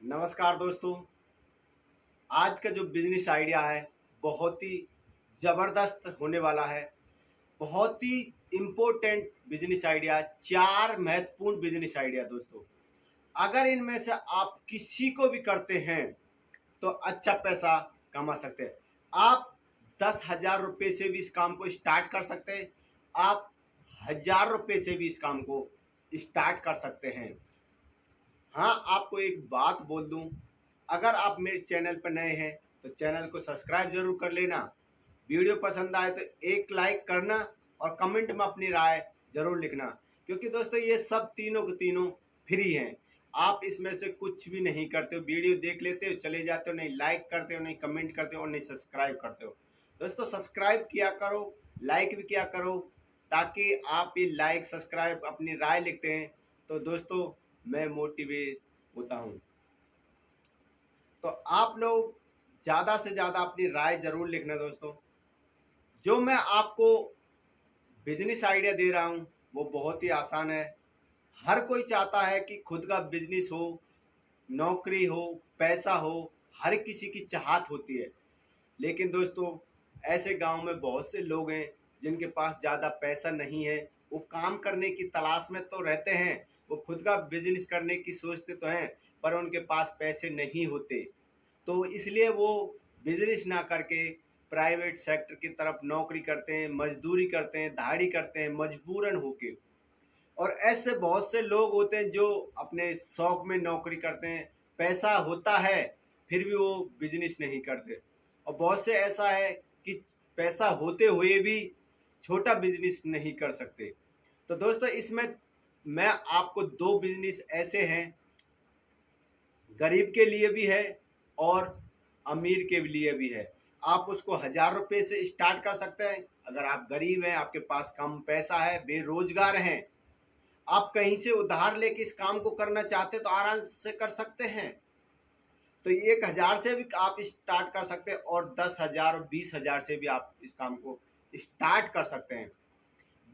नमस्कार दोस्तों। आज का जो बिजनेस आइडिया है बहुत ही ज़बरदस्त होने वाला है। बहुत ही इम्पोर्टेंट बिजनेस आइडिया, चार महत्वपूर्ण बिजनेस आइडिया दोस्तों। अगर इनमें से आप किसी को भी करते हैं तो अच्छा पैसा कमा सकते हैं। आप 10,000 रुपये से भी इस काम को स्टार्ट कर सकते हैं। आप 1,000 रुपये से भी इस काम को स्टार्ट कर सकते हैं। हाँ, आपको एक बात बोल दूं, अगर आप मेरे चैनल पर नए हैं तो चैनल को सब्सक्राइब जरूर कर लेना। वीडियो पसंद आए तो एक लाइक करना और कमेंट में अपनी राय जरूर लिखना, क्योंकि दोस्तों ये सब तीनों के तीनों फ्री हैं। आप इसमें से कुछ भी नहीं करते हो, वीडियो देख लेते हो चले जाते हो, नहीं लाइक करते हो, नहीं कमेंट करते हो और नहीं सब्सक्राइब करते हो। दोस्तों सब्सक्राइब किया करो, लाइक भी किया करो, ताकि आप ये लाइक सब्सक्राइब अपनी राय लिखते हैं तो दोस्तों मैं मोटिवेट होता हूँ। तो आप लोग ज़्यादा से ज़्यादा अपनी राय ज़रूर लिखना दोस्तों। जो मैं आपको बिजनेस आइडिया दे रहा हूँ वो बहुत ही आसान है। हर कोई चाहता है कि खुद का बिजनेस हो, नौकरी हो, पैसा हो, हर किसी की चाहत होती है। लेकिन दोस्तों ऐसे गांव में बहुत से लोग हैं जिनके पास ज़्यादा पैसा नहीं है। वो काम करने की तलाश में तो रहते हैं, वो खुद का बिजनेस करने की सोचते तो हैं, पर उनके पास पैसे नहीं होते। तो इसलिए वो बिजनेस ना करके प्राइवेट सेक्टर की तरफ नौकरी करते हैं, मजदूरी करते हैं, दिहाड़ी करते हैं मजबूरन होके। और ऐसे बहुत से लोग होते हैं जो अपने शौक में नौकरी करते हैं, पैसा होता है फिर भी वो बिजनेस नहीं करते। और बहुत से ऐसा है कि पैसा होते हुए भी छोटा बिजनेस नहीं कर सकते। तो दोस्तों इसमें मैं आपको दो बिजनेस ऐसे हैं, गरीब के लिए भी है और अमीर के लिए भी है। आप उसको 1,000 रुपये से स्टार्ट कर सकते हैं। अगर आप गरीब हैं, आपके पास कम पैसा है, बेरोजगार हैं, आप कहीं से उधार लेके इस काम को करना चाहते हैं तो आराम से कर सकते हैं। तो 1,000 से भी आप स्टार्ट कर सकते हैं और 10,000 और 20,000 से भी आप इस काम को स्टार्ट कर सकते हैं।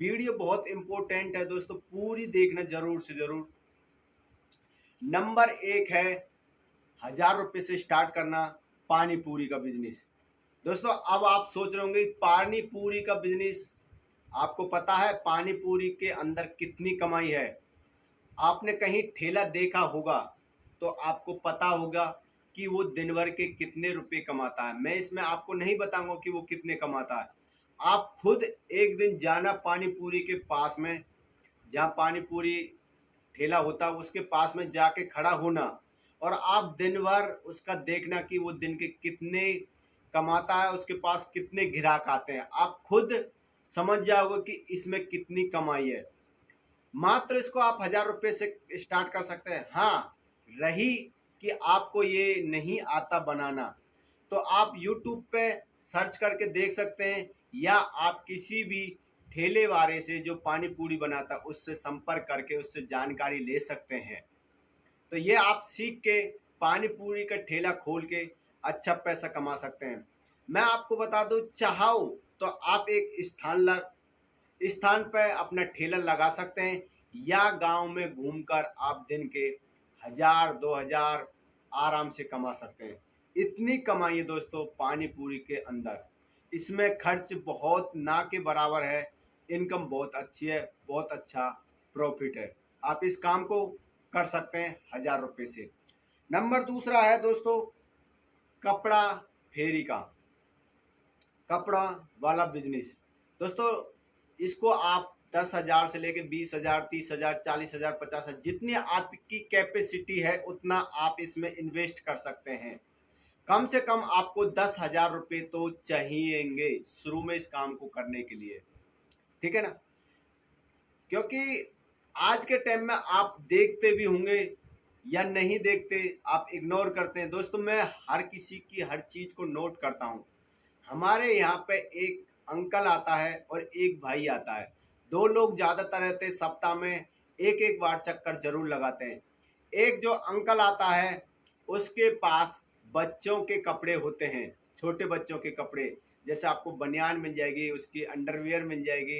वीडियो बहुत इंपॉर्टेंट है दोस्तों, पूरी देखना जरूर से जरूर। नंबर एक है 1,000 रुपये से स्टार्ट करना पानी पूरी का बिजनेस। दोस्तों अब आप सोच रहे होंगे पानी पूरी का बिजनेस, आपको पता है पानी पूरी के अंदर कितनी कमाई है? आपने कहीं ठेला देखा होगा तो आपको पता होगा कि वो दिन भर के कितने रुपए कमाता है। मैं इसमें आपको नहीं बताऊंगा कि वो कितने कमाता है। आप खुद एक दिन जाना पानी पूरी के पास में, जहाँ पानी पूरी ठेला होता है उसके पास में जाके खड़ा होना, और आप दिन भर उसका देखना कि वो दिन के कितने कमाता है, उसके पास कितने ग्राहक आते हैं। आप खुद समझ जाओगे कि इसमें कितनी कमाई है। मात्र इसको आप 1,000 रुपये से स्टार्ट कर सकते हैं। हाँ, रही कि आपको ये नहीं आता बनाना तो आप यूट्यूब पे सर्च करके देख सकते हैं, या आप किसी भी ठेले वाले से जो पानी पूरी बनाता है उससे संपर्क करके उससे जानकारी ले सकते हैं। तो ये आप सीख के पानी पूरी का ठेला खोल के अच्छा पैसा कमा सकते हैं। मैं आपको बता दूं, चाहो तो आप एक स्थान पर अपना ठेला लगा सकते हैं, या गांव में घूमकर आप दिन के 1,000 2,000 आराम से कमा सकते हैं। इतनी कमाई है दोस्तों पानी पूरी के अंदर। इसमें खर्च बहुत ना के बराबर है, इनकम बहुत अच्छी है, बहुत अच्छा प्रॉफिट है। आप इस काम को कर सकते हैं 1,000 रुपये से। नंबर दूसरा है दोस्तों कपड़ा फेरी का, कपड़ा वाला बिजनेस। दोस्तों इसको आप 10,000 से लेके 20,000 30,000 40,000 50,000 जितनी आपकी कैपेसिटी है उतना आप इसमें इन्वेस्ट कर सकते हैं। कम से कम आपको 10,000 रुपये तो चाहिएंगे शुरू में इस काम को करने के लिए, ठीक है ना? क्योंकि आज के टाइम में आप देखते भी होंगे या नहीं देखते, आप इग्नोर करते हैं। दोस्तों मैं हर किसी की हर चीज़ को नोट करता हूँ। हमारे यहाँ पे एक अंकल आता है और एक भाई आता है। दो लोग ज़्यादातर रहते हैं, सप्ताह में एक एक बार चक्कर जरूर लगाते हैं। एक जो अंकल आता है उसके पास बच्चों के कपड़े होते हैं, छोटे बच्चों के कपड़े, जैसे आपको बनियान मिल जाएगी, उसकी अंडरवियर मिल जाएगी,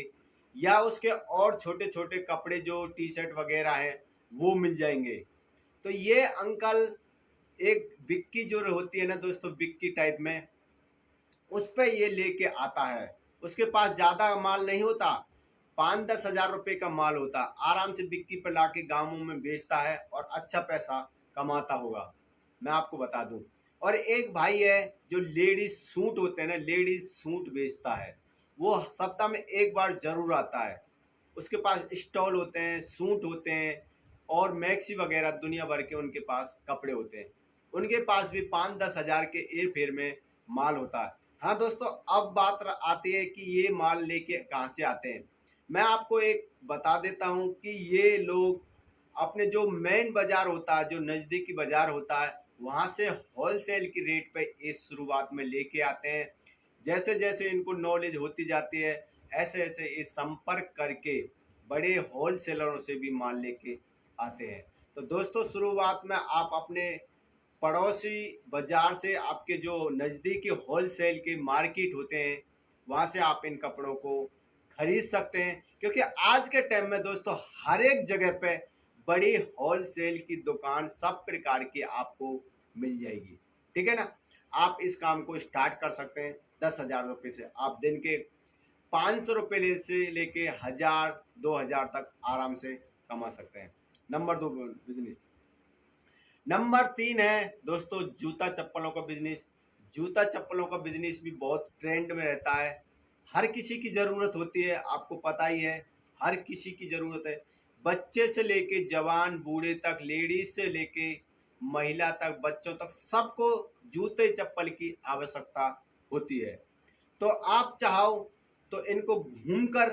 या उसके और छोटे छोटे कपड़े जो टी शर्ट वगैरह हैं वो मिल जाएंगे। तो ये अंकल एक बिक्की जो होती है ना दोस्तों, बिक्की टाइप में, उस पे ये लेके आता है। उसके पास ज्यादा माल नहीं होता, 5-10 हज़ार रुपए का माल होता, आराम से बिक्की पे लाके गांवों में बेचता है और अच्छा पैसा कमाता होगा, मैं आपको बता दूं। और एक भाई है जो लेडीज सूट होते हैं ना, लेडीज सूट बेचता है, वो सप्ताह में एक बार जरूर आता है। उसके पास स्टॉल होते हैं, सूट होते हैं और मैक्सी वगैरह दुनिया भर के उनके पास कपड़े होते हैं। उनके पास भी 5-10 हज़ार के एयर फेयर में माल होता है। हाँ दोस्तों, अब बात आती है कि ये माल लेके कहाँ से आते हैं। मैं आपको एक बता देता हूँ कि ये लोग अपने जो मेन बाजार होता है, जो नज़दीकी बाजार होता है, वहाँ से होलसेल की रेट पे ये शुरुआत में लेके आते हैं। जैसे जैसे इनको नॉलेज होती जाती है, ऐसे ऐसे ये संपर्क करके बड़े होलसेलरों से भी माल लेके आते हैं। तो दोस्तों, शुरुआत में आप अपने पड़ोसी बाजार से, आपके जो नज़दीकी होलसेल के मार्केट होते हैं, वहाँ से आप इन कपड़ों को खरीद सकते हैं। क्योंकि आज के टाइम में दोस्तों हर एक जगह पे बड़ी होलसेल की दुकान सब प्रकार की आपको मिल जाएगी, ठीक है ना। आप इस काम को स्टार्ट कर सकते हैं 10 हज़ार रुपये से। आप दिन के 500 रुपये से लेके 1,000-2,000 तक आराम से कमा सकते हैं। Number 2 business. नंबर 3 है दोस्तों जूता चप्पलों का बिजनेस। जूता चप्पलों का बिजनेस भी बहुत ट्रेंड में रहता है। हर किसी की ज़रूरत होती है, आपको पता ही है, हर किसी की ज़रूरत है। बच्चे से लेके जवान बूढ़े तक, लेडीज से लेके महिला तक, बच्चों तक, सबको जूते चप्पल की आवश्यकता होती है। तो आप चाहो तो इनको घूमकर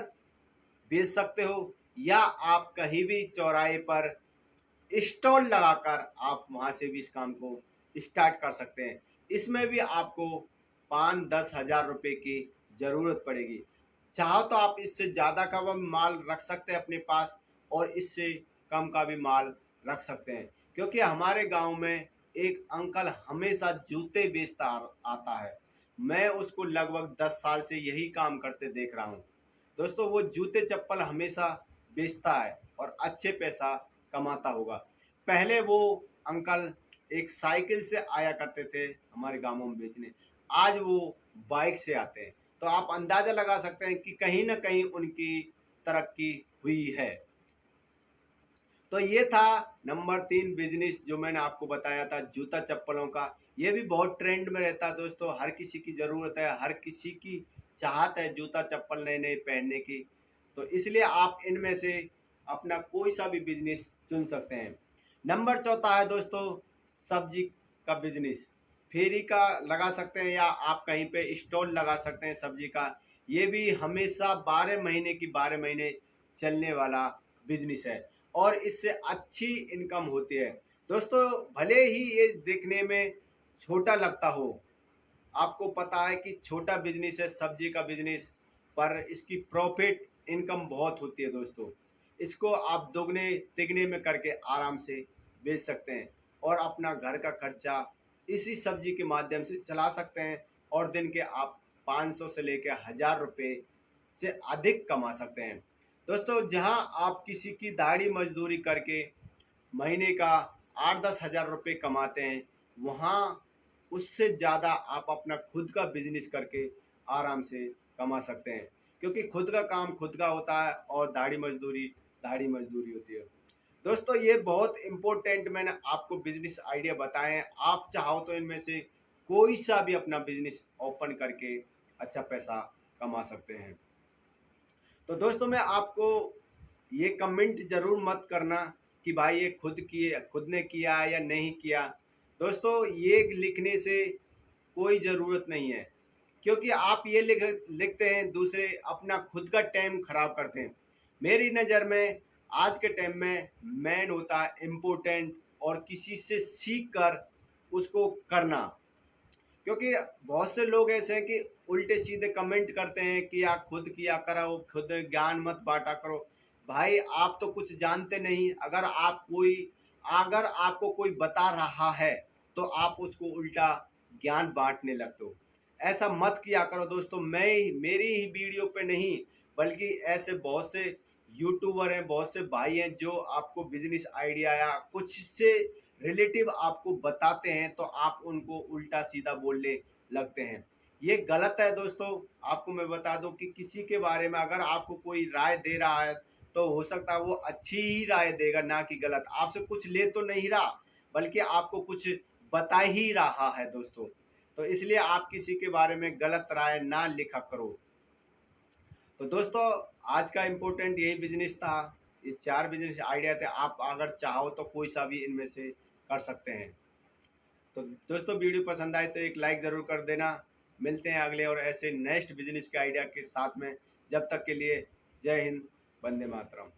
बेच सकते हो, या आप कहीं भी चौराहे पर स्टॉल लगाकर आप वहां से भी इस काम को स्टार्ट कर सकते हैं। इसमें भी आपको 5-10 हज़ार रुपये की ज़रूरत पड़ेगी। चाहो तो आप इससे ज़्यादा का भी माल रख सकते हैं अपने पास, और इससे कम का भी माल रख सकते हैं। क्योंकि हमारे गांव में एक अंकल हमेशा जूते बेचता आता है, मैं उसको लगभग 10 साल से यही काम करते देख रहा हूँ। दोस्तों, वो जूते चप्पल हमेशा बेचता है और अच्छे पैसा कमाता होगा। पहले वो अंकल एक साइकिल से आया करते थे हमारे गांवों में बेचने, आज वो बाइक से आते हैं। तो आप अंदाजा लगा सकते हैं कि कहीं ना कहीं उनकी तरक्की हुई है। तो ये था नंबर 3 बिजनेस जो मैंने आपको बताया था, जूता चप्पलों का। ये भी बहुत ट्रेंड में रहता है दोस्तों, हर किसी की ज़रूरत है, हर किसी की चाहत है जूता चप्पल नए नए पहनने की। तो इसलिए आप इनमें से अपना कोई सा भी बिजनेस चुन सकते हैं। नंबर 4 है दोस्तों सब्जी का बिजनेस। फेरी का लगा सकते हैं, या आप कहीं पे स्टॉल लगा सकते हैं सब्जी का। ये भी हमेशा 12 महीने की 12 महीने चलने वाला बिजनेस है, और इससे अच्छी इनकम होती है। दोस्तों, भले ही ये देखने में छोटा लगता हो, आपको पता है कि छोटा बिजनेस है सब्जी का बिजनेस, पर इसकी प्रॉफिट इनकम बहुत होती है दोस्तों। इसको आप दोगुने तिगने में करके आराम से बेच सकते हैं, और अपना घर का खर्चा इसी सब्जी के माध्यम से चला सकते हैं, और दिन के आप 500 से लेकर 1,000 रुपये से अधिक कमा सकते हैं। दोस्तों, जहां आप किसी की दाढ़ी मजदूरी करके महीने का 8-10 हज़ार रुपये कमाते हैं, वहाँ उससे ज़्यादा आप अपना खुद का बिजनेस करके आराम से कमा सकते हैं। क्योंकि खुद का काम खुद का होता है, और दाढ़ी मजदूरी होती है। दोस्तों, ये बहुत इम्पोर्टेंट मैंने आपको बिजनेस आइडिया बताए हैं। आप चाहो तो इनमें से कोई सा भी अपना बिजनेस ओपन करके अच्छा पैसा कमा सकते हैं। तो दोस्तों, मैं आपको ये कमेंट जरूर मत करना कि भाई ये खुद ने किया या नहीं किया। दोस्तों, ये लिखने से कोई ज़रूरत नहीं है, क्योंकि आप ये लिखते हैं दूसरे अपना खुद का टाइम खराब करते हैं। मेरी नज़र में आज के टाइम में मैन होता है इम्पोर्टेंट, और किसी से सीख कर उसको करना। क्योंकि बहुत से लोग ऐसे हैं कि उल्टे सीधे कमेंट करते हैं कि या खुद किया करो, खुद ज्ञान मत बांटा करो। भाई, आप तो कुछ जानते नहीं। अगर आपको कोई बता रहा है तो आप उसको उल्टा ज्ञान बांटने लगते हो। ऐसा मत किया करो दोस्तों। मेरी ही वीडियो पे नहीं, बल्कि ऐसे बहुत से यूट्यूबर हैं, बहुत से भाई हैं जो आपको बिजनेस आइडिया या कुछ से रिलेटिव आपको बताते हैं तो आप उनको उल्टा सीधा बोलने लगते हैं। ये गलत है दोस्तों। आपको मैं बता दूं कि किसी के बारे में अगर आपको कोई राय दे रहा है तो हो सकता है वो अच्छी ही राय देगा, ना कि गलत। आपसे कुछ ले तो नहीं रहा, बल्कि आपको कुछ बता ही रहा है दोस्तों। तो इसलिए आप किसी के बारे में गलत राय ना लिखा करो। तो दोस्तों, आज का इम्पोर्टेंट यही बिजनेस था। ये 4 बिजनेस आइडिया थे। आप अगर चाहो तो कोई सा भी इनमें से कर सकते हैं। तो दोस्तों, वीडियो पसंद आए तो एक लाइक ज़रूर कर देना। मिलते हैं अगले और ऐसे नेक्स्ट बिजनेस के आइडिया के साथ में। जब तक के लिए जय हिंद, वंदे मातरम।